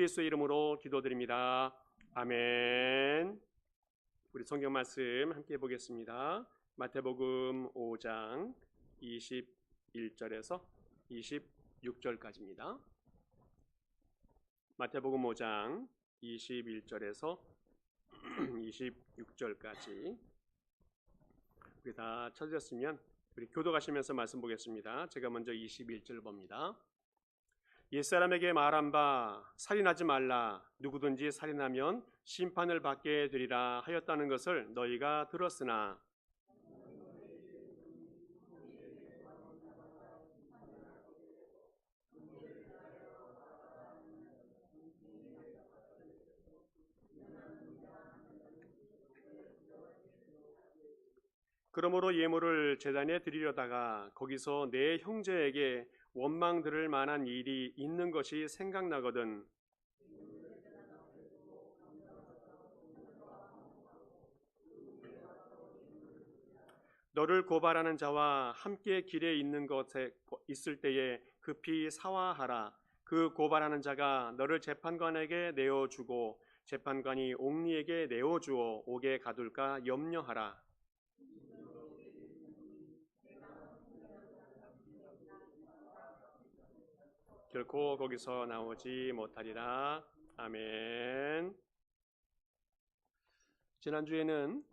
그리스도의 이름으로 기도드립니다. 아멘. 우리 성경 말씀 함께 보겠습니다. 마태복음 5장 21절에서 26절까지입니다. 마태복음 5장 21절에서 26절까지 우리 다 찾으셨으면 우리 교독하시면서 말씀 보겠습니다. 제가 먼저 21절 봅니다. 옛사람에게 말한 바 살인하지 말라. 누구든지 살인하면 심판을 받게 되리라 하였다는 것을 너희가 들었으나 그러므로 예물을 제단에 드리려다가 거기서 내 형제에게 원망 들을 만한 일이 있는 것이 생각나거든 너를 고발하는 자와 함께 길에 있는 것에 있을 때에 급히 사화하라. 그 고발하는 자가 너를 재판관에게 내어주고 재판관이 옥리에게 내어주어 옥에 가둘까 염려하라. 결코 거기서 나오지 못하리라. 아멘. 지난주에는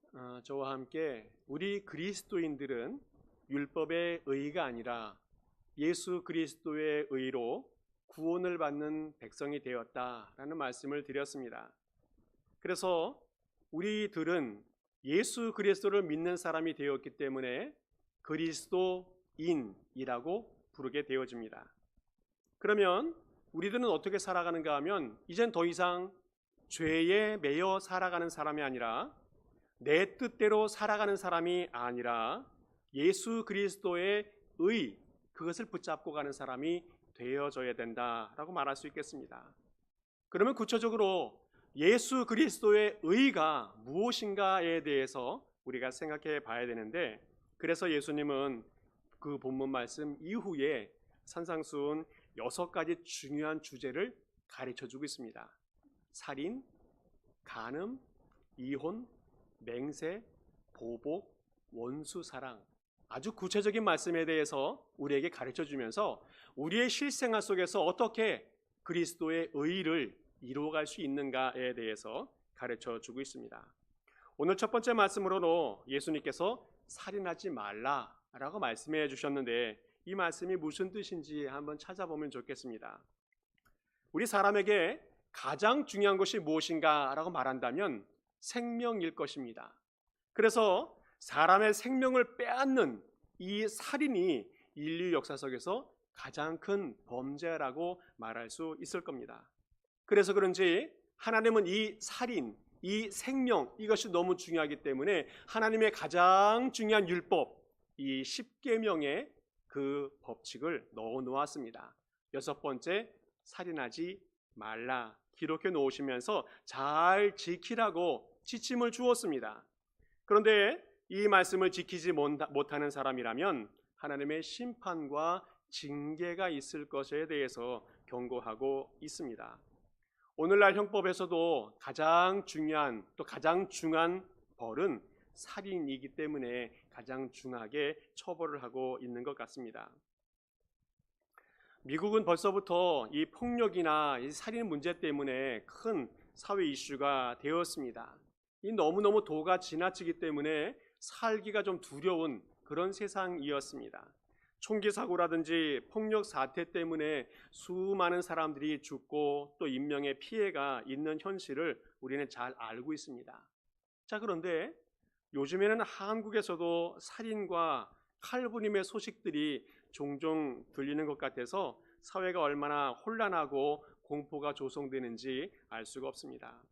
저와 함께 우리 그리스도인들은 율법의 의가 아니라 예수 그리스도의 의로 구원을 받는 백성이 되었다라는 말씀을 드렸습니다. 그래서 우리들은 예수 그리스도를 믿는 사람이 되었기 때문에 그리스도인이라고 부르게 되어집니다. 그러면 우리들은 어떻게 살아가는가 하면 이젠 더 이상 죄에 매여 살아가는 사람이 아니라 내 뜻대로 살아가는 사람이 아니라 예수 그리스도의 의, 그것을 붙잡고 가는 사람이 되어져야 된다라고 말할 수 있겠습니다. 그러면 구체적으로 예수 그리스도의 의가 무엇인가에 대해서 우리가 생각해 봐야 되는데, 그래서 예수님은 그 본문 말씀 이후에 산상수훈 6가지 중요한 주제를 가르쳐주고 있습니다. 살인, 간음, 이혼, 맹세, 보복, 원수사랑, 아주 구체적인 말씀에 대해서 우리에게 가르쳐주면서 우리의 실생활 속에서 어떻게 그리스도의 의를 이루어갈 수 있는가에 대해서 가르쳐주고 있습니다. 오늘 첫 번째 말씀으로도 예수님께서 살인하지 말라라고 말씀해 주셨는데 이 말씀이 무슨 뜻인지 한번 찾아보면 좋겠습니다. 우리 사람에게 가장 중요한 것이 무엇인가라고 말한다면 생명일 것입니다. 그래서 사람의 생명을 빼앗는 이 살인이 인류 역사 속에서 가장 큰 범죄라고 말할 수 있을 겁니다. 그래서 그런지 하나님은 이 살인, 이 생명, 이것이 너무 중요하기 때문에 하나님의 가장 중요한 율법, 이 10계명의 그 법칙을 넣어 놓았습니다. 6번째, 살인하지 말라 기록해 놓으시면서 잘 지키라고 지침을 주었습니다. 그런데 이 말씀을 지키지 못하는 사람이라면 하나님의 심판과 징계가 있을 것에 대해서 경고하고 있습니다. 오늘날 형법에서도 가장 중요한 또 가장 중한 벌은 살인이기 때문에 가장 중하게 처벌을 하고 있는 것 같습니다. 미국은 벌써부터 이 폭력이나 이 살인 문제 때문에 큰 사회 이슈가 되었습니다. 이 너무너무 도가 지나치기 때문에 살기가 좀 두려운 그런 세상이었습니다. 총기 사고라든지 폭력 사태 때문에 수많은 사람들이 죽고 또 인명의 피해가 있는 현실을 우리는 잘 알고 있습니다. 자, 그런데 요즘에는 한국에서도 살인과 칼부림의 소식들이 종종 들리는 것 같아서 사회가 얼마나 혼란하고 공포가 조성되는지 알 수가 없습니다.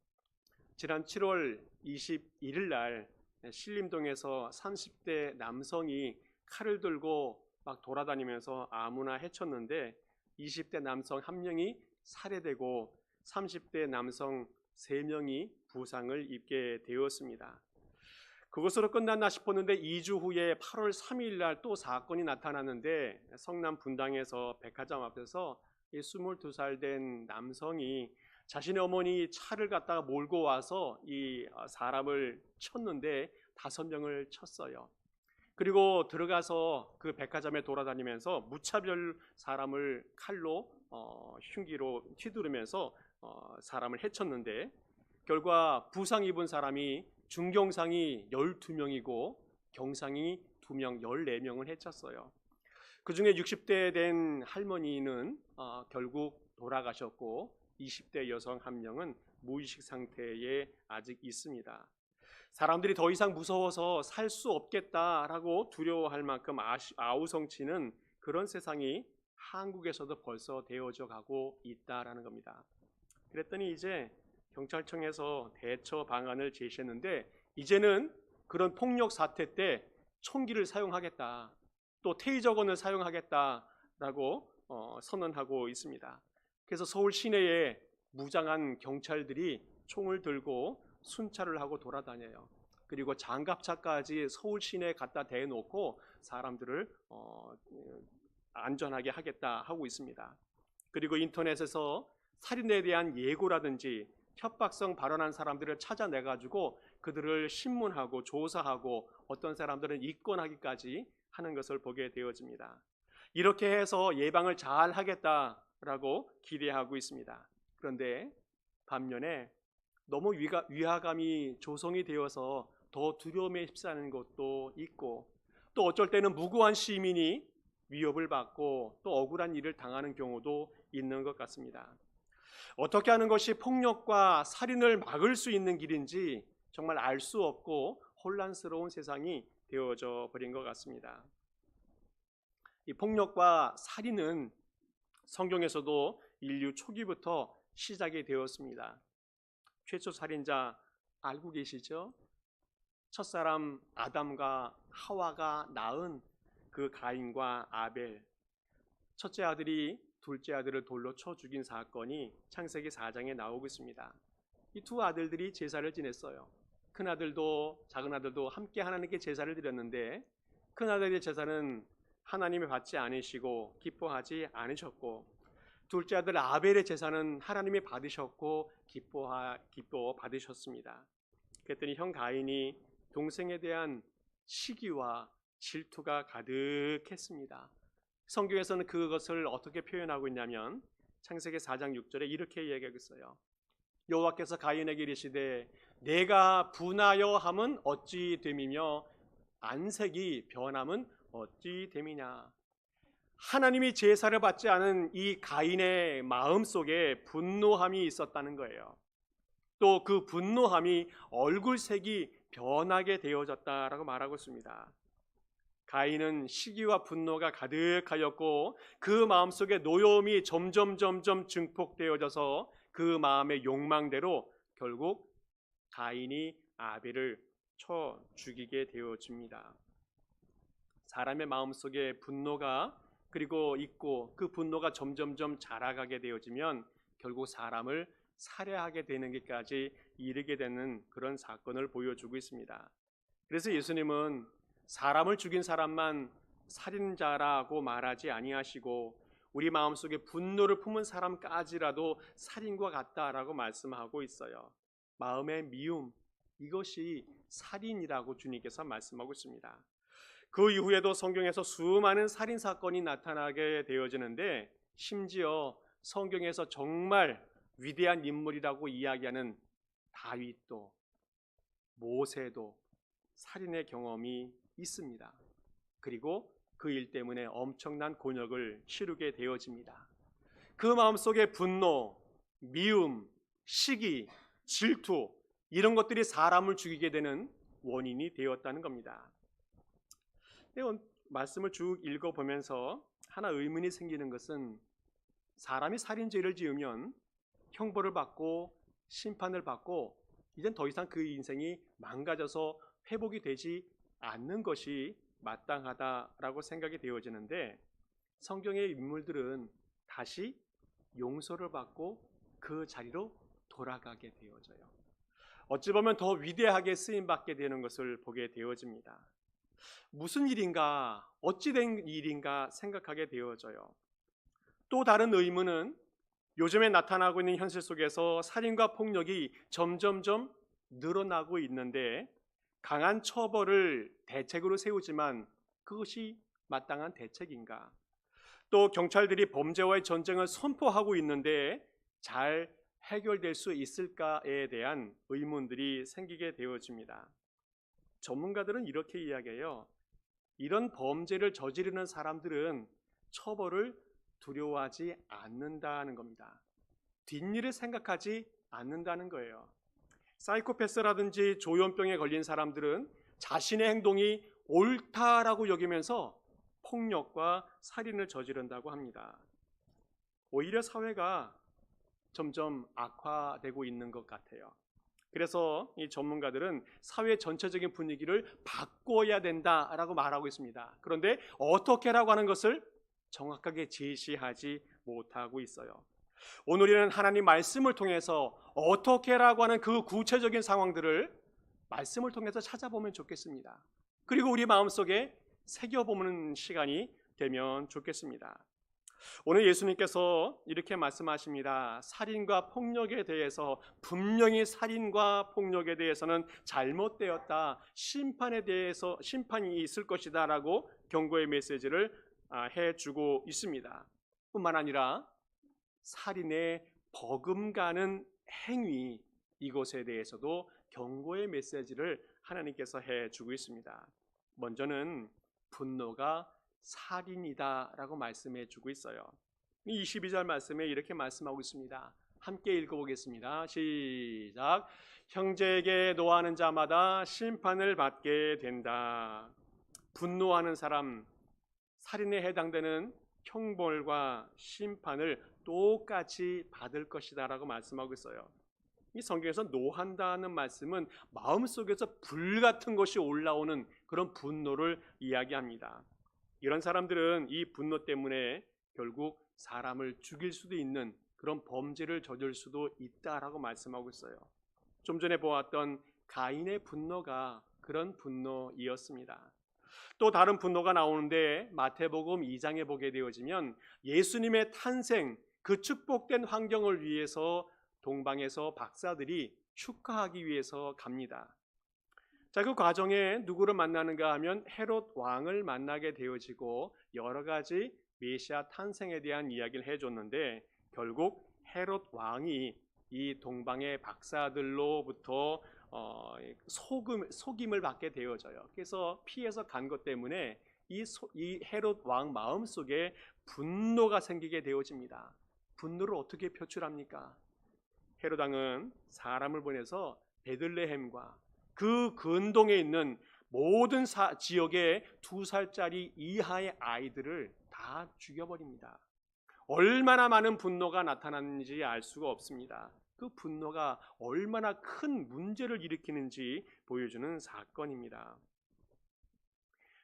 지난 7월 21일 날 신림동에서 30대 남성이 칼을 들고 막 돌아다니면서 아무나 해쳤는데 20대 남성 1명이 살해되고 30대 남성 3명이 부상을 입게 되었습니다. 그것으로 끝났나 싶었는데 2주 후에 8월 3일 날 또 사건이 나타났는데 성남 분당에서 백화점 앞에서 22살 된 남성이 자신의 어머니 차를 갖다가 몰고 와서 이 사람을 쳤는데 5명을 쳤어요. 그리고 들어가서 그 백화점에 돌아다니면서 무차별 사람을 칼로 흉기로 휘두르면서 사람을 해쳤는데, 결과 부상 입은 사람이 중경상이 12명이고 경상이 2명, 14명을 해쳤어요. 그 중에 60대 된 할머니는 결국 돌아가셨고 20대 여성 1명은 무의식 상태에 아직 있습니다. 사람들이 더 이상 무서워서 살 수 없겠다라고 두려워할 만큼 아우성치는 그런 세상이 한국에서도 벌써 되어져 가고 있다라는 겁니다. 그랬더니 이제 경찰청에서 대처 방안을 제시했는데, 이제는 그런 폭력 사태 때 총기를 사용하겠다, 또 테이저건을 사용하겠다라고 선언하고 있습니다. 그래서 서울 시내에 무장한 경찰들이 총을 들고 순찰을 하고 돌아다녀요. 그리고 장갑차까지 서울 시내에 갖다 대놓고 사람들을 안전하게 하겠다 하고 있습니다. 그리고 인터넷에서 살인에 대한 예고라든지 협박성 발언한 사람들을 찾아내가지고 그들을 신문하고 조사하고 어떤 사람들은 입건하기까지 하는 것을 보게 되어집니다. 이렇게 해서 예방을 잘 하겠다라고 기대하고 있습니다. 그런데 반면에 너무 위화감이 조성이 되어서 더 두려움에 휩싸이는 것도 있고, 또 어쩔 때는 무고한 시민이 위협을 받고 또 억울한 일을 당하는 경우도 있는 것 같습니다. 어떻게 하는 것이 폭력과 살인을 막을 수 있는 길인지 정말 알 수 없고 혼란스러운 세상이 되어져 버린 것 같습니다. 이 폭력과 살인은 성경에서도 인류 초기부터 시작이 되었습니다. 최초 살인자 알고 계시죠? 첫사람 아담과 하와가 낳은 그 가인과 아벨, 첫째 아들이 둘째 아들을 돌로 쳐 죽인 사건이 창세기 4장에 나오고 있습니다. 이 두 아들들이 제사를 지냈어요. 큰 아들도 작은 아들도 함께 하나님께 제사를 드렸는데, 큰 아들의 제사는 하나님이 받지 않으시고 기뻐하지 않으셨고, 둘째 아들 아벨의 제사는 하나님이 받으셨고 기뻐 받으셨습니다. 그랬더니 형 가인이 동생에 대한 시기와 질투가 가득했습니다. 성경에서는 그것을 어떻게 표현하고 있냐면 창세기 4장 6절에 이렇게 이야기하고 있어요. 여호와께서 가인에게 이르시되 내가 분하여 함은 어찌 됨이며 안색이 변함은 어찌 됨이냐. 하나님이 제사를 받지 않은 이 가인의 마음속에 분노함이 있었다는 거예요. 또 그 분노함이 얼굴색이 변하게 되어졌다라고 말하고 있습니다. 가인은 시기와 분노가 가득하였고 그 마음속에 노여움이 점점 증폭되어져서 그 마음의 욕망대로 결국 가인이 아벨을 쳐 죽이게 되어집니다. 사람의 마음속에 분노가 그리고 있고 그 분노가 점점 자라가게 되어지면 결국 사람을 살해하게 되는 것까지 이르게 되는 그런 사건을 보여주고 있습니다. 그래서 예수님은 사람을 죽인 사람만 살인자라고 말하지 아니하시고 우리 마음속에 분노를 품은 사람까지라도 살인과 같다라고 말씀하고 있어요. 마음의 미움, 이것이 살인이라고 주님께서 말씀하고 있습니다. 그 이후에도 성경에서 수많은 살인 사건이 나타나게 되어지는데, 심지어 성경에서 정말 위대한 인물이라고 이야기하는 다윗도 모세도 살인의 경험이 있습니다. 그리고 그 일 때문에 엄청난 곤욕을 치르게 되어집니다. 그 마음속에 분노, 미움, 시기, 질투, 이런 것들이 사람을 죽이게 되는 원인이 되었다는 겁니다. 말씀을 쭉 읽어보면서 하나 의문이 생기는 것은, 사람이 살인죄를 지으면 형벌을 받고 심판을 받고 이젠 더 이상 그 인생이 망가져서 회복이 되지 않는 것이 마땅하다라고 생각이 되어지는데, 성경의 인물들은 다시 용서를 받고 그 자리로 돌아가게 되어져요. 어찌 보면 더 위대하게 쓰임받게 되는 것을 보게 되어집니다. 무슨 일인가, 어찌 된 일인가 생각하게 되어져요. 또 다른 의문은 요즘에 나타나고 있는 현실 속에서 살인과 폭력이 점점점 늘어나고 있는데 강한 처벌을 대책으로 세우지만 그것이 마땅한 대책인가? 또 경찰들이 범죄와의 전쟁을 선포하고 있는데 잘 해결될 수 있을까에 대한 의문들이 생기게 되어집니다. 전문가들은 이렇게 이야기해요. 이런 범죄를 저지르는 사람들은 처벌을 두려워하지 않는다는 겁니다. 뒷일을 생각하지 않는다는 거예요. 사이코패스라든지 조현병에 걸린 사람들은 자신의 행동이 옳다라고 여기면서 폭력과 살인을 저지른다고 합니다. 오히려 사회가 점점 악화되고 있는 것 같아요. 그래서 이 전문가들은 사회 전체적인 분위기를 바꿔야 된다라고 말하고 있습니다. 그런데 어떻게라고 하는 것을 정확하게 제시하지 못하고 있어요. 오늘은 하나님 말씀을 통해서 어떻게라고 하는 그 구체적인 상황들을 말씀을 통해서 찾아보면 좋겠습니다. 그리고 우리 마음속에 새겨보는 시간이 되면 좋겠습니다. 오늘 예수님께서 이렇게 말씀하십니다. 살인과 폭력에 대해서 분명히 살인과 폭력에 대해서는 잘못되었다. 심판에 대해서 심판이 있을 것이다 라고 경고의 메시지를 해주고 있습니다. 뿐만 아니라 살인에 버금가는 행위 이것에 대해서도 경고의 메시지를 하나님께서 해주고 있습니다. 먼저는 분노가 살인이다라고 말씀해 주고 있어요. 22절 말씀에 이렇게 말씀하고 있습니다. 함께 읽어보겠습니다. 시작. 형제에게 노하는 자마다 심판을 받게 된다. 분노하는 사람, 살인에 해당되는 형벌과 심판을 똑같이 받을 것이다 라고 말씀하고 있어요. 이 성경에서 노한다는 말씀은 마음속에서 불 같은 것이 올라오는 그런 분노를 이야기합니다. 이런 사람들은 이 분노 때문에 결국 사람을 죽일 수도 있는 그런 범죄를 저질 수도 있다라고 말씀하고 있어요. 좀 전에 보았던 가인의 분노가 그런 분노이었습니다. 또 다른 분노가 나오는데 마태복음 2장에 보게 되어지면 예수님의 탄생, 그 축복된 환경을 위해서 동방에서 박사들이 축하하기 위해서 갑니다. 자, 그 과정에 누구를 만나는가 하면 헤롯 왕을 만나게 되어지고 여러 가지 메시아 탄생에 대한 이야기를 해줬는데 결국 헤롯 왕이 이 동방의 박사들로부터 속임을 받게 되어져요. 그래서 피해서 간 것 때문에 이 헤롯 왕 마음속에 분노가 생기게 되어집니다. 분노를 어떻게 표출합니까? 헤롯 왕은 사람을 보내서 베들레헴과 그 근동에 있는 모든 지역의 2살짜리 이하의 아이들을 다 죽여버립니다. 얼마나 많은 분노가 나타났는지 알 수가 없습니다. 그 분노가 얼마나 큰 문제를 일으키는지 보여주는 사건입니다.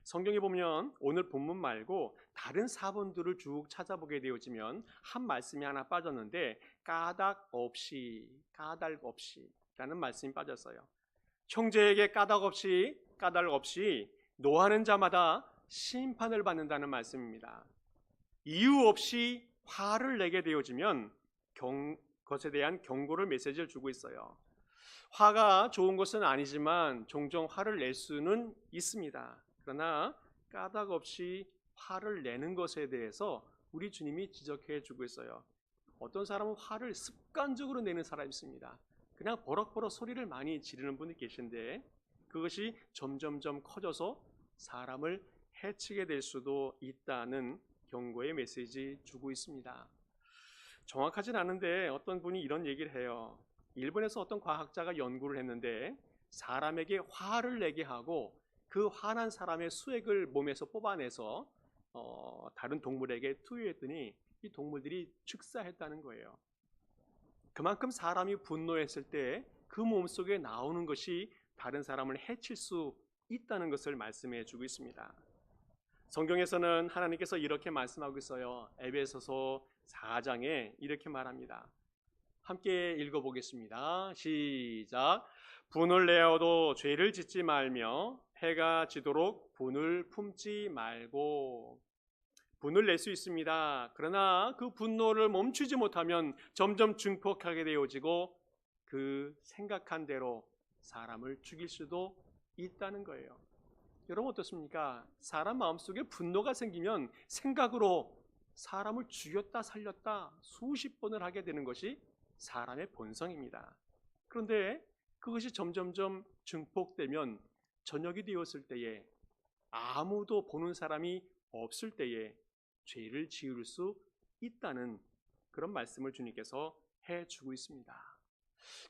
성경에 보면 오늘 본문 말고 다른 사본들을 쭉 찾아보게 되어지면 한 말씀이 하나 빠졌는데 까닭 없이 라는 말씀이 빠졌어요. 형제에게 까닭 없이 노하는 자마다 심판을 받는다는 말씀입니다. 이유 없이 화를 내게 되어지면 그것에 대한 경고를 메시지를 주고 있어요. 화가 좋은 것은 아니지만 종종 화를 낼 수는 있습니다. 그러나 까닭 없이 화를 내는 것에 대해서 우리 주님이 지적해 주고 있어요. 어떤 사람은 화를 습관적으로 내는 사람이 있습니다. 그냥 버럭버럭 소리를 많이 지르는 분이 계신데 그것이 점점점 커져서 사람을 해치게 될 수도 있다는 경고의 메시지 주고 있습니다. 정확하진 않은데 어떤 분이 이런 얘기를 해요. 일본에서 어떤 과학자가 연구를 했는데 사람에게 화를 내게 하고 그 화난 사람의 수액을 몸에서 뽑아내서 다른 동물에게 투여했더니 이 동물들이 즉사했다는 거예요. 그만큼 사람이 분노했을 때 그 몸속에 나오는 것이 다른 사람을 해칠 수 있다는 것을 말씀해 주고 있습니다. 성경에서는 하나님께서 이렇게 말씀하고 있어요. 에베소서 4장에 이렇게 말합니다. 함께 읽어보겠습니다. 시작. 분을 내어도 죄를 짓지 말며 해가 지도록 분을 품지 말고. 분을 낼 수 있습니다. 그러나 그 분노를 멈추지 못하면 점점 증폭하게 되어지고 그 생각한 대로 사람을 죽일 수도 있다는 거예요. 여러분 어떻습니까? 사람 마음속에 분노가 생기면 생각으로 사람을 죽였다 살렸다 수십 번을 하게 되는 것이 사람의 본성입니다. 그런데 그것이 점점점 증폭되면 저녁이 되었을 때에 아무도 보는 사람이 없을 때에 죄를 지을 수 있다는 그런 말씀을 주님께서 해주고 있습니다.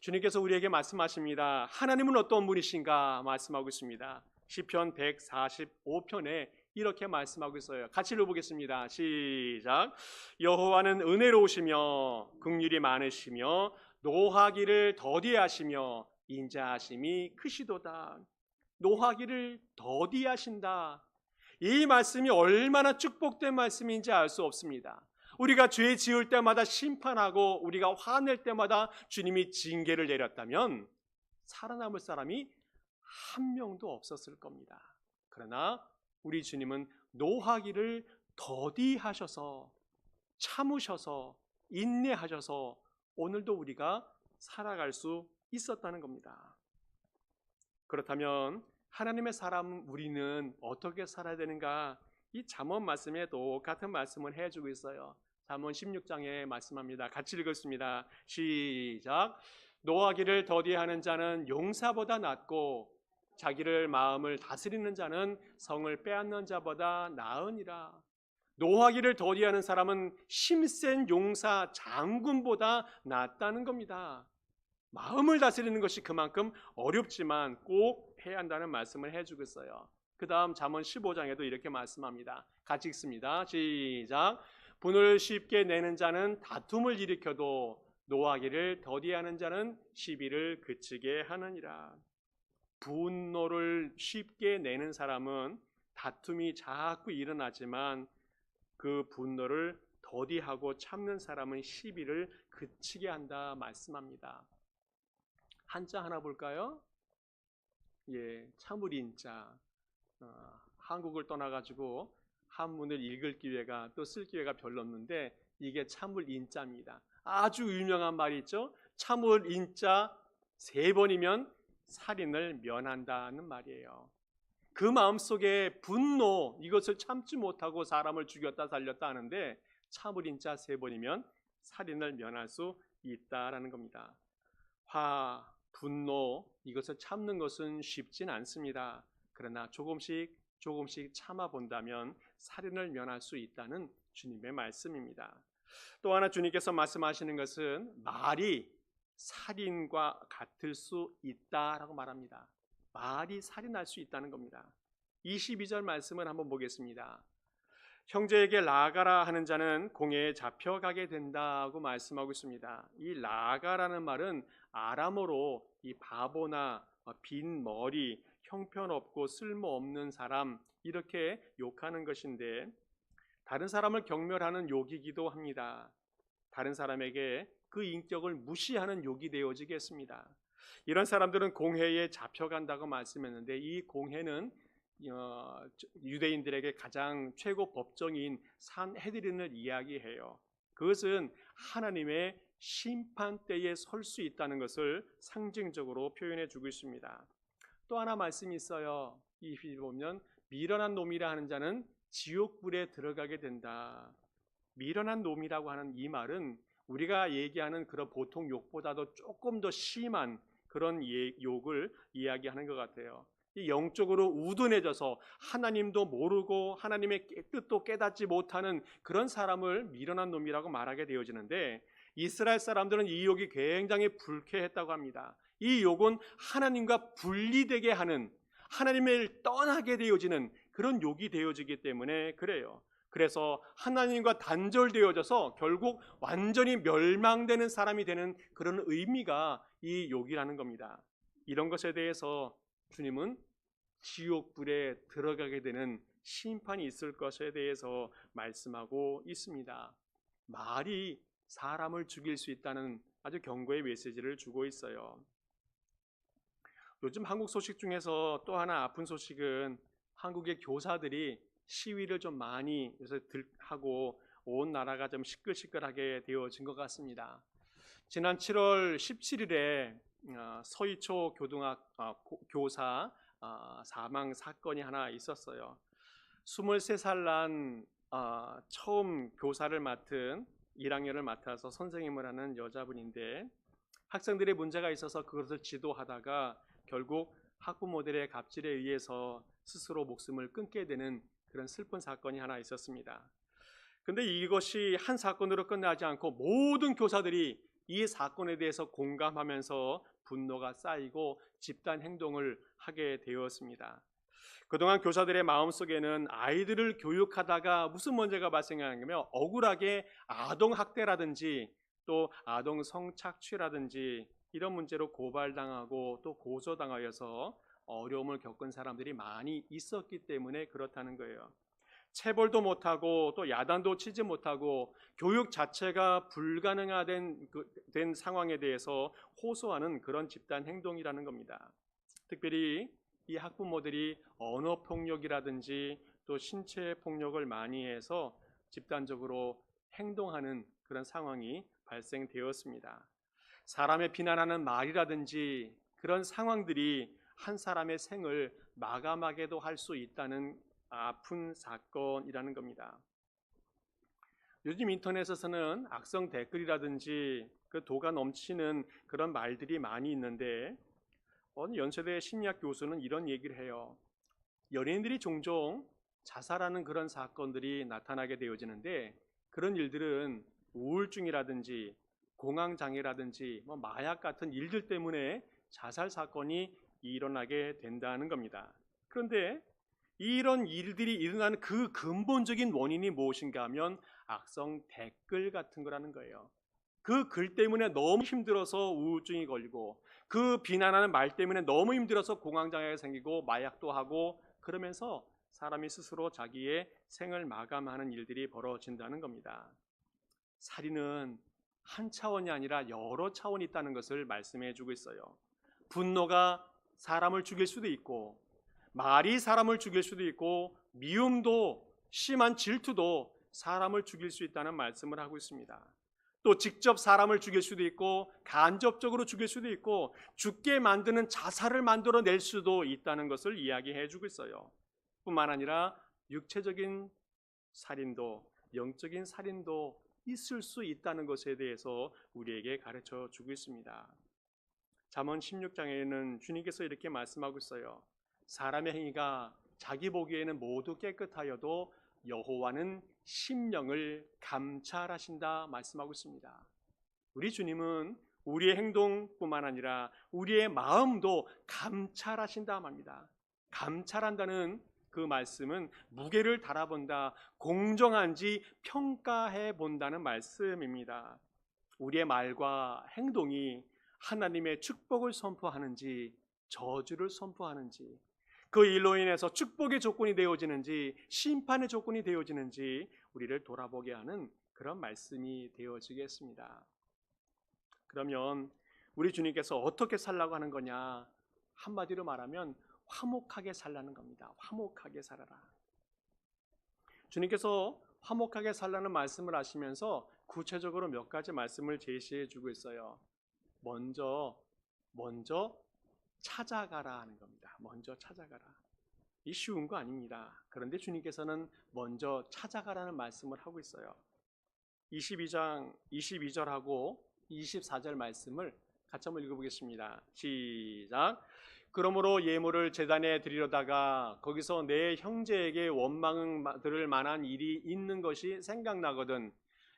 주님께서 우리에게 말씀하십니다. 하나님은 어떤 분이신가 말씀하고 있습니다. 시편 145편에 이렇게 말씀하고 있어요. 같이 읽어보겠습니다. 시작. 여호와는 은혜로우시며 긍휼이 많으시며 노하기를 더디하시며 인자하심이 크시도다. 노하기를 더디하신다. 이 말씀이 얼마나 축복된 말씀인지 알 수 없습니다. 우리가 죄 지을 때마다 심판하고 우리가 화낼 때마다 주님이 징계를 내렸다면 살아남을 사람이 한 명도 없었을 겁니다. 그러나 우리 주님은 노하기를 더디하셔서 참으셔서 인내하셔서 오늘도 우리가 살아갈 수 있었다는 겁니다. 그렇다면 하나님의 사람 우리는 어떻게 살아야 되는가? 이 잠언 말씀에 똑같은 말씀을 해주고 있어요. 잠언 16장에 말씀합니다. 같이 읽겠습니다. 시작. 노하기를 더디하는 자는 용사보다 낫고 자기를 마음을 다스리는 자는 성을 빼앗는 자보다 나으니라. 노하기를 더디하는 사람은 힘센 용사 장군보다 낫다는 겁니다. 마음을 다스리는 것이 그만큼 어렵지만 꼭 해야 한다는 말씀을 해주고 있어요. 그 다음 잠언 15장에도 이렇게 말씀합니다. 같이 읽습니다. 시작. 분을 쉽게 내는 자는 다툼을 일으켜도 노하기를 더디하는 자는 시비를 그치게 하느니라. 분노를 쉽게 내는 사람은 다툼이 자꾸 일어나지만 그 분노를 더디하고 참는 사람은 시비를 그치게 한다 말씀합니다. 한자 하나 볼까요? 예, 참을인자. 한국을 떠나가지고 한문을 읽을 기회가 또 쓸 기회가 별로 없는데 이게 참을인자입니다. 아주 유명한 말이 있죠. 참을인자 3번이면 살인을 면한다는 말이에요. 그 마음속에 분노, 이것을 참지 못하고 사람을 죽였다 살렸다 하는데 참을인자 3번이면 살인을 면할 수 있다라는 겁니다. 화, 분노, 이것을 참는 것은 쉽진 않습니다. 그러나 조금씩 참아본다면 살인을 면할 수 있다는 주님의 말씀입니다. 또 하나 주님께서 말씀하시는 것은 말이 살인과 같을 수 있다라고 말합니다. 말이 살인할 수 있다는 겁니다. 22절 말씀을 한번 보겠습니다. 형제에게 나아가라 하는 자는 공회에 잡혀가게 된다고 말씀하고 있습니다. 이 나아가라는 말은 아람어로 이 바보나 빈 머리, 형편없고 쓸모없는 사람 이렇게 욕하는 것인데 다른 사람을 경멸하는 욕이기도 합니다. 다른 사람에게 그 인격을 무시하는 욕이 되어지겠습니다. 이런 사람들은 공회에 잡혀간다고 말씀했는데 이 공회는 유대인들에게 가장 최고 법정인 산헤드린을 이야기해요. 그것은 하나님의 심판대에 설 수 있다는 것을 상징적으로 표현해 주고 있습니다. 또 하나 말씀이 있어요. 이 보면 미련한 놈이라 하는 자는 지옥불에 들어가게 된다. 미련한 놈이라고 하는 이 말은 우리가 얘기하는 그런 보통 욕보다도 조금 더 심한 그런 욕을 이야기하는 것 같아요. 영적으로 우둔해져서 하나님도 모르고 하나님의 뜻도 깨닫지 못하는 그런 사람을 미련한 놈이라고 말하게 되어지는데 이스라엘 사람들은 이 욕이 굉장히 불쾌했다고 합니다. 이 욕은 하나님과 분리되게 하는, 하나님을 떠나게 되어지는 그런 욕이 되어지기 때문에 그래요. 그래서 하나님과 단절되어져서 결국 완전히 멸망되는 사람이 되는 그런 의미가 이 욕이라는 겁니다. 이런 것에 대해서 주님은 지옥불에 들어가게 되는 심판이 있을 것에 대해서 말씀하고 있습니다. 말이 사람을 죽일 수 있다는 아주 경고의 메시지를 주고 있어요. 요즘 한국 소식 중에서 또 하나 아픈 소식은 한국의 교사들이 시위를 좀 많이 요새 하고 온 나라가 좀 시끌시끌하게 되어진 것 같습니다. 지난 7월 17일에 서희초 교사 사망 사건이 하나 있었어요. 23살 난 처음 교사를 맡은 1학년을 맡아서 선생님을 하는 여자분인데 학생들의 문제가 있어서 그것을 지도하다가 결국 학부모들의 갑질에 의해서 스스로 목숨을 끊게 되는 그런 슬픈 사건이 하나 있었습니다. 그런데 이것이 한 사건으로 끝나지 않고 모든 교사들이 이 사건에 대해서 공감하면서 분노가 쌓이고 집단 행동을 하게 되었습니다. 그동안 교사들의 마음속에는 아이들을 교육하다가 무슨 문제가 발생하냐면 억울하게 아동학대라든지 또 아동 성착취라든지 이런 문제로 고발당하고 또 고소당하여서 어려움을 겪은 사람들이 많이 있었기 때문에 그렇다는 거예요. 체벌도 못하고 또 야단도 치지 못하고 교육 자체가 불가능화된 된 상황에 대해서 호소하는 그런 집단 행동이라는 겁니다. 특별히 이 학부모들이 언어 폭력이라든지 또 신체 폭력을 많이 해서 집단적으로 행동하는 그런 상황이 발생되었습니다. 사람의 비난하는 말이라든지 그런 상황들이 한 사람의 생을 마감하게도 할 수 있다는 아픈 사건이라는 겁니다. 요즘 인터넷에서는 악성 댓글이라든지 그 도가 넘치는 그런 말들이 많이 있는데 어느 연세대 심리학 교수는 이런 얘기를 해요. 연예인들이 종종 자살하는 그런 사건들이 나타나게 되어지는데 그런 일들은 우울증이라든지 공황장애라든지 마약 같은 일들 때문에 자살 사건이 일어나게 된다는 겁니다. 그런데 이런 일들이 일어나는 그 근본적인 원인이 무엇인가 하면 악성 댓글 같은 거라는 거예요. 그 글 때문에 너무 힘들어서 우울증이 걸리고 그 비난하는 말 때문에 너무 힘들어서 공황장애가 생기고 마약도 하고 그러면서 사람이 스스로 자기의 생을 마감하는 일들이 벌어진다는 겁니다. 살인은 한 차원이 아니라 여러 차원이 있다는 것을 말씀해 주고 있어요. 분노가 사람을 죽일 수도 있고 말이 사람을 죽일 수도 있고 미움도 심한 질투도 사람을 죽일 수 있다는 말씀을 하고 있습니다. 또 직접 사람을 죽일 수도 있고 간접적으로 죽일 수도 있고 죽게 만드는 자살을 만들어낼 수도 있다는 것을 이야기해 주고 있어요. 뿐만 아니라 육체적인 살인도 영적인 살인도 있을 수 있다는 것에 대해서 우리에게 가르쳐 주고 있습니다. 잠언 16장에는 주님께서 이렇게 말씀하고 있어요. 사람의 행위가 자기 보기에는 모두 깨끗하여도 여호와는 심령을 감찰하신다 말씀하고 있습니다. 우리 주님은 우리의 행동뿐만 아니라 우리의 마음도 감찰하신다 말입니다. 감찰한다는 그 말씀은 무게를 달아본다, 공정한지 평가해 본다는 말씀입니다. 우리의 말과 행동이 하나님의 축복을 선포하는지 저주를 선포하는지 그 일로 인해서 축복의 조건이 되어지는지 심판의 조건이 되어지는지 우리를 돌아보게 하는 그런 말씀이 되어지겠습니다. 그러면 우리 주님께서 어떻게 살라고 하는 거냐? 한마디로 말하면 화목하게 살라는 겁니다. 화목하게 살아라. 주님께서 화목하게 살라는 말씀을 하시면서 구체적으로 몇 가지 말씀을 제시해 주고 있어요. 먼저 찾아가라 하는 겁니다. 먼저 찾아가라. 이 쉬운 거 아닙니다. 그런데 주님께서는 먼저 찾아가라는 말씀을 하고 있어요. 22장 22절하고 24절 말씀을 같이 한번 읽어보겠습니다. 시작. 그러므로 예물을 제단에 드리려다가 거기서 내 형제에게 원망을 들을 만한 일이 있는 것이 생각나거든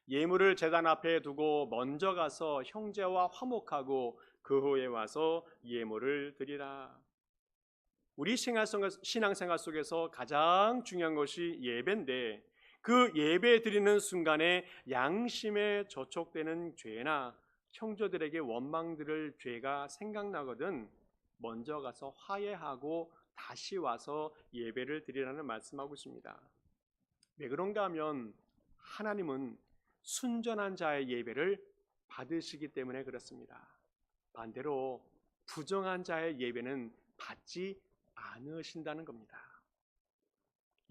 예물을 제단 앞에 두고 먼저 가서 형제와 화목하고 그 후에 와서 예물을 드리라. 우리 신앙생활 속에서 가장 중요한 것이 예배인데 그 예배 드리는 순간에 양심에 저촉되는 죄나 형제들에게 원망 들을 죄가 생각나거든 먼저 가서 화해하고 다시 와서 예배를 드리라는 말씀하고 있습니다. 왜 그런가 하면 하나님은 순전한 자의 예배를 받으시기 때문에 그렇습니다. 반대로 부정한 자의 예배는 받지 않으신다는 겁니다.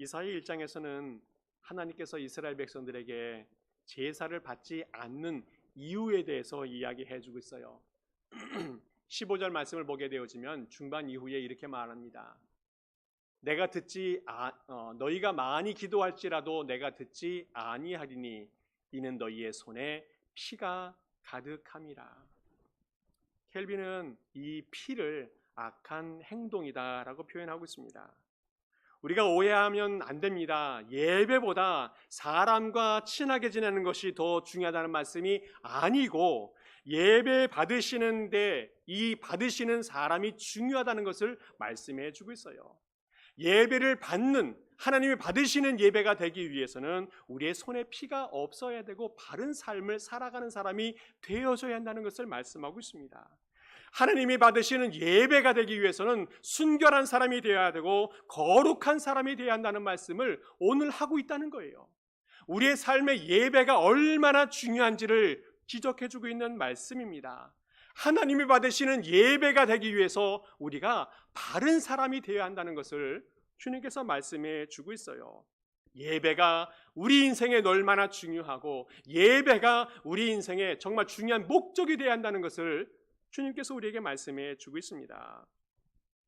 이사야 1장에서는 하나님께서 이스라엘 백성들에게 제사를 받지 않는 이유에 대해서 이야기해 주고 있어요. 15절 말씀을 보게 되어지면 중반 이후에 이렇게 말합니다. 너희가 많이 기도할지라도 내가 듣지 아니하리니 이는 너희의 손에 피가 가득함이라. 켈빈은 이 피를 악한 행동이다라고 표현하고 있습니다. 우리가 오해하면 안 됩니다. 예배보다 사람과 친하게 지내는 것이 더 중요하다는 말씀이 아니고, 예배 받으시는데 이 받으시는 사람이 중요하다는 것을 말씀해 주고 있어요. 예배를 받는, 하나님이 받으시는 예배가 되기 위해서는 우리의 손에 피가 없어야 되고 바른 삶을 살아가는 사람이 되어져야 한다는 것을 말씀하고 있습니다. 하나님이 받으시는 예배가 되기 위해서는 순결한 사람이 되어야 되고 거룩한 사람이 되어야 한다는 말씀을 오늘 하고 있다는 거예요. 우리의 삶의 예배가 얼마나 중요한지를 지적해주고 있는 말씀입니다. 하나님이 받으시는 예배가 되기 위해서 우리가 바른 사람이 되어야 한다는 것을 주님께서 말씀해 주고 있어요. 예배가 우리 인생에 얼마나 중요하고 예배가 우리 인생에 정말 중요한 목적이 되어야 한다는 것을 주님께서 우리에게 말씀해 주고 있습니다.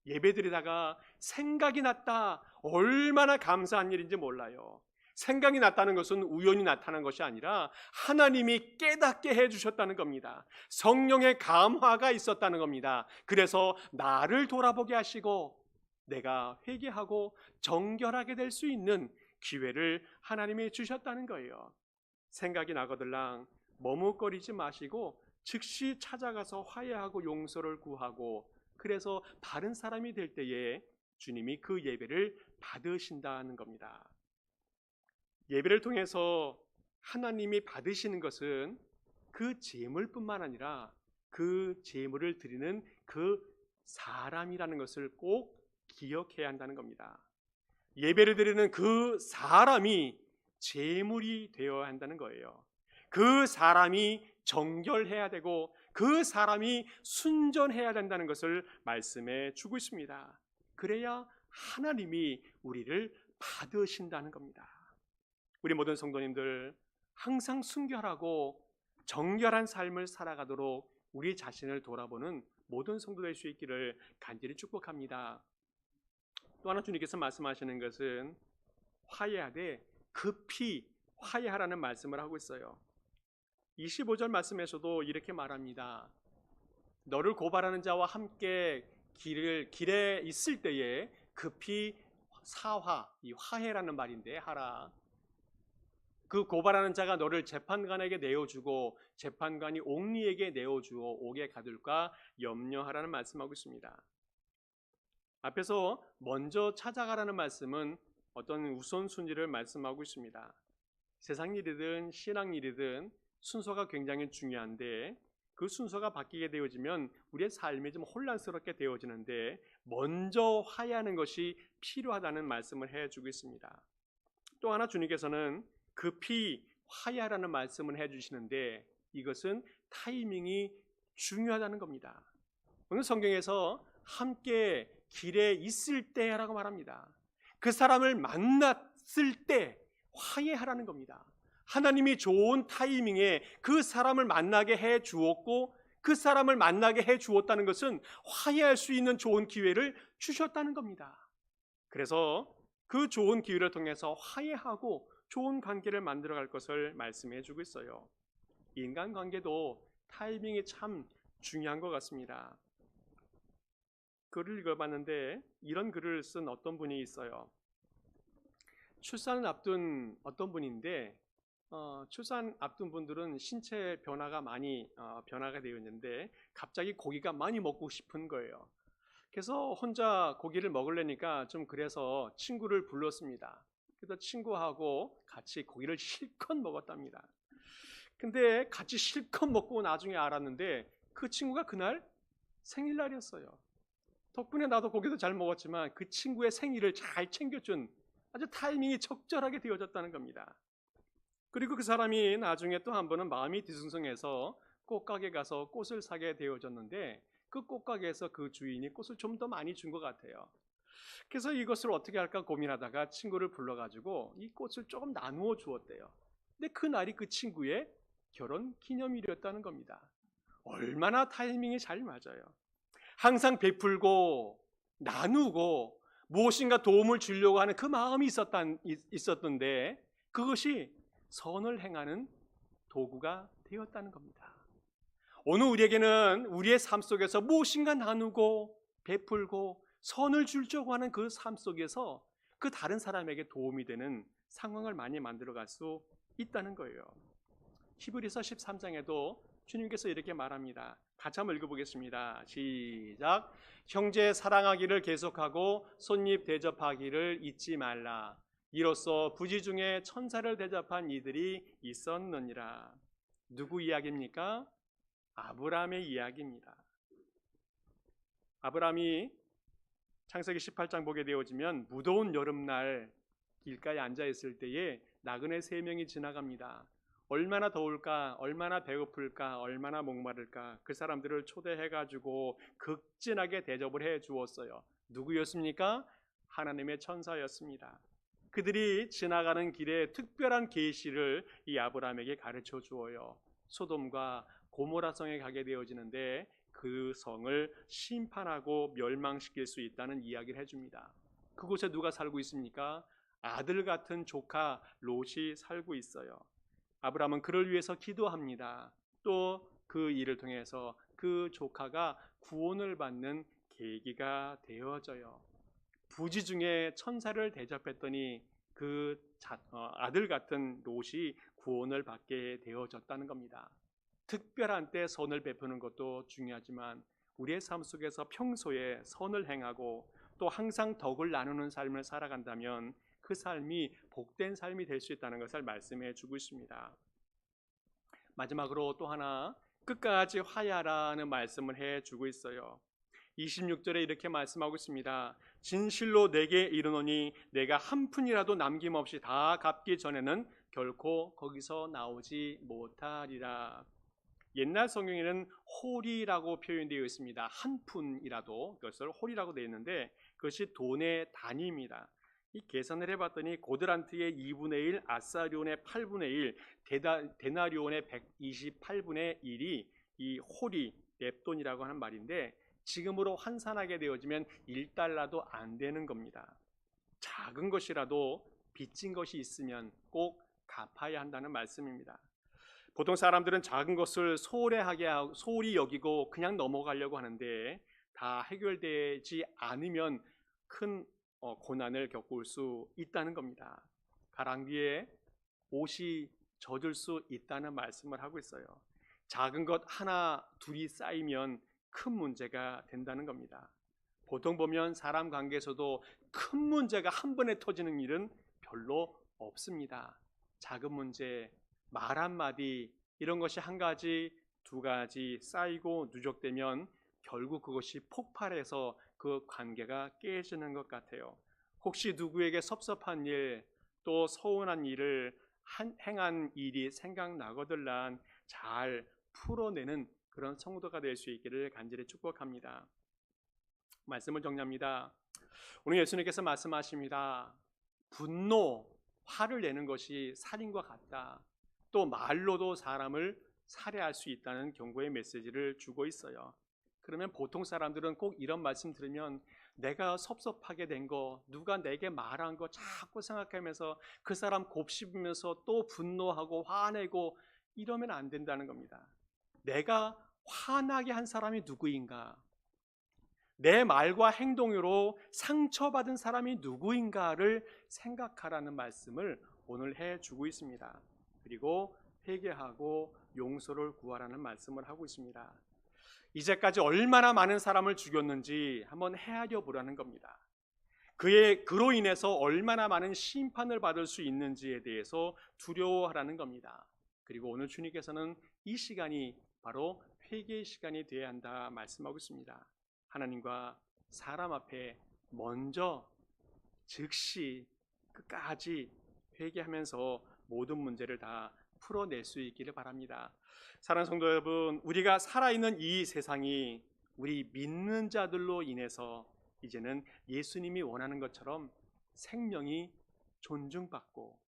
예배드리다가 생각이 났다, 얼마나 감사한 일인지 몰라요. 생각이 났다는 것은 우연히 나타난 것이 아니라 하나님이 깨닫게 해주셨다는 겁니다. 성령의 감화가 있었다는 겁니다. 그래서 나를 돌아보게 하시고 내가 회개하고 정결하게 될 수 있는 기회를 하나님이 주셨다는 거예요. 생각이 나거들랑 머뭇거리지 마시고 즉시 찾아가서 화해하고 용서를 구하고, 그래서 바른 사람이 될 때에 주님이 그 예배를 받으신다는 겁니다. 예배를 통해서 하나님이 받으시는 것은 그 제물뿐만 아니라 그 제물을 드리는 그 사람이라는 것을 꼭 기억해야 한다는 겁니다. 예배를 드리는 그 사람이 제물이 되어야 한다는 거예요. 그 사람이 정결해야 되고 그 사람이 순전해야 된다는 것을 말씀해 주고 있습니다. 그래야 하나님이 우리를 받으신다는 겁니다. 우리 모든 성도님들 항상 순결하고 정결한 삶을 살아가도록 우리 자신을 돌아보는 모든 성도 될 수 있기를 간절히 축복합니다. 또 하나 주님께서 말씀하시는 것은 화해하되 급히 화해하라는 말씀을 하고 있어요. 25절 말씀에서도 이렇게 말합니다. 너를 고발하는 자와 함께 길에 있을 때에 급히 이 화해라는 말인데 하라. 그 고발하는 자가 너를 재판관에게 내어주고 재판관이 옥리에게 내어주어 옥에 가둘까 염려하라는 말씀하고 있습니다. 앞에서 먼저 찾아가라는 말씀은 어떤 우선순위를 말씀하고 있습니다. 세상 일이든 신앙 일이든 순서가 굉장히 중요한데 그 순서가 바뀌게 되어지면 우리의 삶이 좀 혼란스럽게 되어지는데 먼저 화해하는 것이 필요하다는 말씀을 해주고 있습니다. 또 하나 주님께서는 급히 화해하라는 말씀을 해주시는데 이것은 타이밍이 중요하다는 겁니다. 오늘 성경에서 함께 길에 있을 때라고 말합니다. 그 사람을 만났을 때 화해하라는 겁니다. 하나님이 좋은 타이밍에 그 사람을 만나게 해 주었고 그 사람을 만나게 해 주었다는 것은 화해할 수 있는 좋은 기회를 주셨다는 겁니다. 그래서 그 좋은 기회를 통해서 화해하고 좋은 관계를 만들어갈 것을 말씀해 주고 있어요. 인간관계도 타이밍이 참 중요한 것 같습니다. 글을 읽어봤는데 이런 글을 쓴 어떤 분이 있어요. 출산을 앞둔 어떤 분인데 출산 앞둔 분들은 신체 변화가 많이 변화가 되어 있는데 갑자기 고기가 많이 먹고 싶은 거예요. 그래서 혼자 고기를 먹으려니까 좀 그래서 친구를 불렀습니다. 그래서 친구하고 같이 고기를 실컷 먹었답니다. 근데 같이 실컷 먹고 나중에 알았는데 그 친구가 그날 생일날이었어요. 덕분에 나도 고기도 잘 먹었지만 그 친구의 생일을 잘 챙겨준 아주 타이밍이 적절하게 되어졌다는 겁니다. 그리고 그 사람이 나중에 또 한 번은 마음이 뒤숭숭해서 꽃가게 가서 꽃을 사게 되어졌는데 그 꽃가게에서 그 주인이 꽃을 좀 더 많이 준 것 같아요. 그래서 이것을 어떻게 할까 고민하다가 친구를 불러가지고 이 꽃을 조금 나누어 주었대요. 근데 그날이 그 친구의 결혼 기념일이었다는 겁니다. 얼마나 타이밍이 잘 맞아요. 항상 베풀고 나누고 무엇인가 도움을 주려고 하는 그 마음이 있었던데 그것이 선을 행하는 도구가 되었다는 겁니다. 오늘 우리에게는 우리의 삶 속에서 무엇인가 나누고 베풀고 선을 주려고 하는 그 삶 속에서 그 다른 사람에게 도움이 되는 상황을 많이 만들어갈 수 있다는 거예요. 히브리서 13장에도 주님께서 이렇게 말합니다. 같이 한번 읽어보겠습니다. 시작. 형제 사랑하기를 계속하고 손님 대접하기를 잊지 말라. 이로써 부지 중에 천사를 대접한 이들이 있었느니라. 누구 이야기입니까? 아브라함의 이야기입니다. 아브라함이 창세기 18장 보게 되어지면 무더운 여름날 길가에 앉아 있을 때에 나그네 3명이 지나갑니다. 얼마나 더울까, 얼마나 배고플까, 얼마나 목마를까 그 사람들을 초대해가지고 극진하게 대접을 해 주었어요. 누구였습니까? 하나님의 천사였습니다. 그들이 지나가는 길에 특별한 계시를 이 아브라함에게 가르쳐 주어요. 소돔과 고모라 성에 가게 되어지는데 그 성을 심판하고 멸망시킬 수 있다는 이야기를 해줍니다. 그곳에 누가 살고 있습니까? 아들 같은 조카 롯이 살고 있어요. 아브라함은 그를 위해서 기도합니다. 또 그 일을 통해서 그 조카가 구원을 받는 계기가 되어져요. 부지 중에 천사를 대접했더니 그 아들 같은 롯이 구원을 받게 되어졌다는 겁니다. 특별한 때 선을 베푸는 것도 중요하지만 우리의 삶 속에서 평소에 선을 행하고 또 항상 덕을 나누는 삶을 살아간다면 그 삶이 복된 삶이 될 수 있다는 것을 말씀해 주고 있습니다. 마지막으로 또 하나 끝까지 화해하라는 말씀을 해 주고 있어요. 26절에 이렇게 말씀하고 있습니다. 진실로 내게 이르노니 내가 한 푼이라도 남김없이 다 갚기 전에는 결코 거기서 나오지 못하리라. 옛날 성경에는 홀이라고 표현되어 있습니다. 한 푼이라도 그것을 홀이라고 되어 있는데 그것이 돈의 단위입니다. 이 계산을 해봤더니 고드란트의 2분의 1, 아사리온의 8분의 1, 데나리온의 128분의 1이 이 홀이 냅돈이라고 하는 말인데 지금으로 환산하게 되어지면 1달러도 안 되는 겁니다. 작은 것이라도 빚진 것이 있으면 꼭 갚아야 한다는 말씀입니다. 보통 사람들은 작은 것을 소홀히 여기고 그냥 넘어가려고 하는데 다 해결되지 않으면 큰 고난을 겪을 수 있다는 겁니다. 가랑비에 옷이 젖을 수 있다는 말씀을 하고 있어요. 작은 것 하나 둘이 쌓이면 큰 문제가 된다는 겁니다. 보통 보면 사람 관계에서도 큰 문제가 한 번에 터지는 일은 별로 없습니다. 작은 문제, 말 한마디 이런 것이 한 가지, 두 가지 쌓이고 누적되면 결국 그것이 폭발해서 그 관계가 깨지는 것 같아요. 혹시 누구에게 섭섭한 일, 또 서운한 일을 행한 일이 생각나거들란 잘 풀어내는 그런 성도가 될 수 있기를 간절히 축복합니다. 말씀을 정리합니다. 오늘 예수님께서 말씀하십니다. 분노, 화를 내는 것이 살인과 같다. 또 말로도 사람을 살해할 수 있다는 경고의 메시지를 주고 있어요. 그러면 보통 사람들은 꼭 이런 말씀 들으면 내가 섭섭하게 된 거, 누가 내게 말한 거 자꾸 생각하면서 그 사람 곱씹으면서 또 분노하고 화내고 이러면 안 된다는 겁니다. 내가 화나게 한 사람이 누구인가? 내 말과 행동으로 상처받은 사람이 누구인가를 생각하라는 말씀을 오늘 해주고 있습니다. 그리고 회개하고 용서를 구하라는 말씀을 하고 있습니다. 이제까지 얼마나 많은 사람을 죽였는지 한번 헤아려 보라는 겁니다. 그로 인해서 얼마나 많은 심판을 받을 수 있는지에 대해서 두려워하라는 겁니다. 그리고 오늘 주님께서는 이 시간이 바로 회개의 시간이 되어야 한다 말씀하고 있습니다. 하나님과 사람 앞에 먼저 즉시 끝까지 회개하면서 모든 문제를 다 풀어낼 수 있기를 바랍니다. 사랑하는 성도 여러분, 우리가 살아있는 이 세상이 우리 믿는 자들로 인해서 이제는 예수님이 원하는 것처럼 생명이 존중받고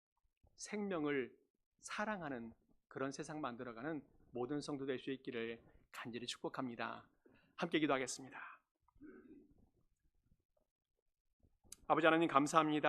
생명을 사랑하는 그런 세상 만들어가는 모든 성도 될 수 있기를 간절히 축복합니다. 함께 기도하겠습니다. 아버지 하나님 감사합니다.